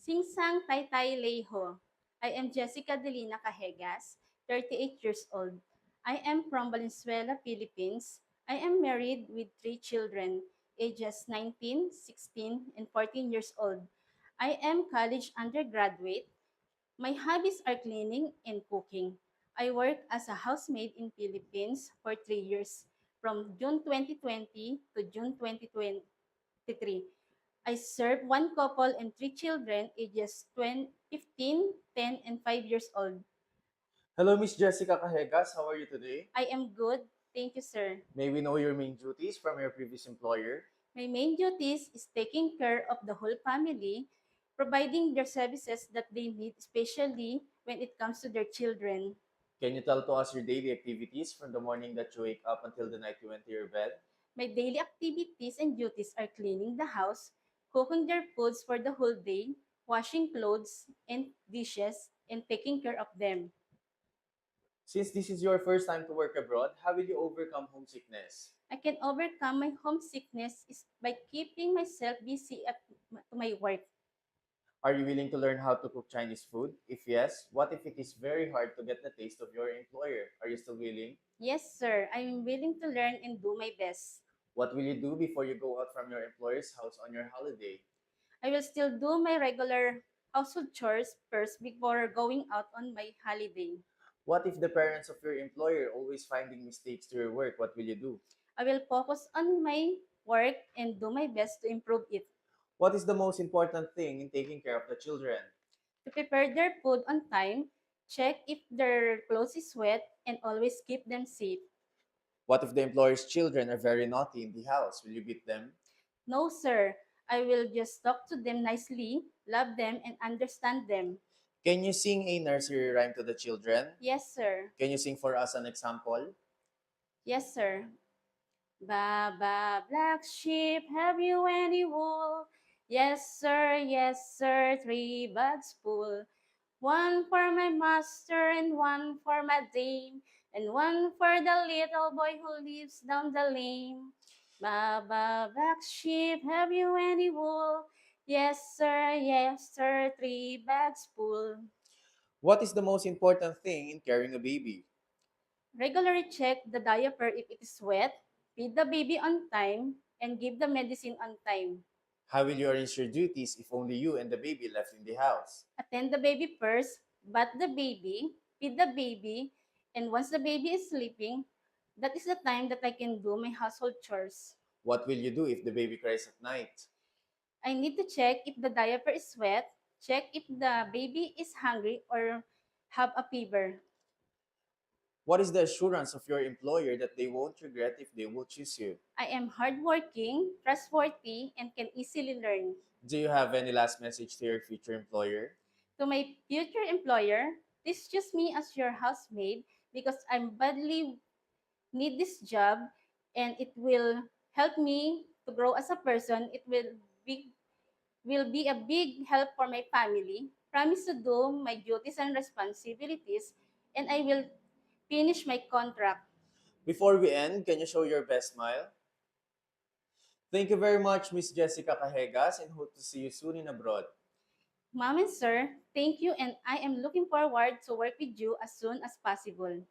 Singsang Taytay Leho. I am Jessica Delina Cajegas, 38 years old. I am from Valenzuela, Philippines. I am married with 3 children, ages 19, 16, and 14 years old. I am college undergraduate. My hobbies are cleaning and cooking. I work as a housemaid in Philippines for 3 years, from June 2020 to June 2023. I serve one couple and 3 children, ages 20, 15, 10, and 5 years old. Hello, Miss Jessica Cajegas. How are you today? I am good. Thank you, sir. May we know your main duties from your previous employer? My main duties is taking care of the whole family, providing their services that they need, especially when it comes to their children. Can you tell to us your daily activities from the morning that you wake up until the night you went to your bed? My daily activities and duties are cleaning the house, cooking their foods for the whole day, washing clothes and dishes, and taking care of them. Since this is your first time to work abroad, how will you overcome homesickness? I can overcome my homesickness is by keeping myself busy to my work. Are you willing to learn how to cook Chinese food? If yes, what if it is very hard to get the taste of your employer? Are you still willing? Yes, sir, I am willing to learn and do my best. What will you do before you go out from your employer's house on your holiday? I will still do my regular household chores first before going out on my holiday. What if the parents of your employer always finding mistakes to your work? What will you do? I will focus on my work and do my best to improve it. What is the most important thing in taking care of the children? To prepare their food on time, check if their clothes is wet, and always keep them safe. What if the employer's children are very naughty in the house? Will you beat them? No, sir, I will just talk to them nicely, love them, and understand them. Can you sing a nursery rhyme to the children? Yes, sir. Can you sing for us an example? Yes, sir. Baba, black sheep, have you any wool? Yes, sir, 3 bags full. One for my master and one for my dame, and one for the little boy who lives down the lane. Baba, black sheep, have you any wool? Yes, sir, 3 bags full. What is the most important thing in carrying a baby? Regularly check the diaper if it is wet, feed the baby on time, and give the medicine on time. How will you arrange your duties if only you and the baby left in the house? Attend the baby first, bath the baby, feed the baby, and once the baby is sleeping, that is the time that I can do my household chores. What will you do if the baby cries at night? I need to check if the diaper is wet, check if the baby is hungry or have a fever. What is the assurance of your employer that they won't regret if they will choose you? I am hardworking, trustworthy, and can easily learn. Do you have any last message to your future employer? To my future employer, please choose me as your housemaid because I badly need this job and it will help me to grow as a person. It will be a big help for my family. Promise to do my duties and responsibilities, and I will finish my contract. Before we end, can you show your best smile? Thank you very much, Miss Jessica Cajegas, and hope to see you soon in abroad. Mom and sir, thank you, and I am looking forward to work with you as soon as possible.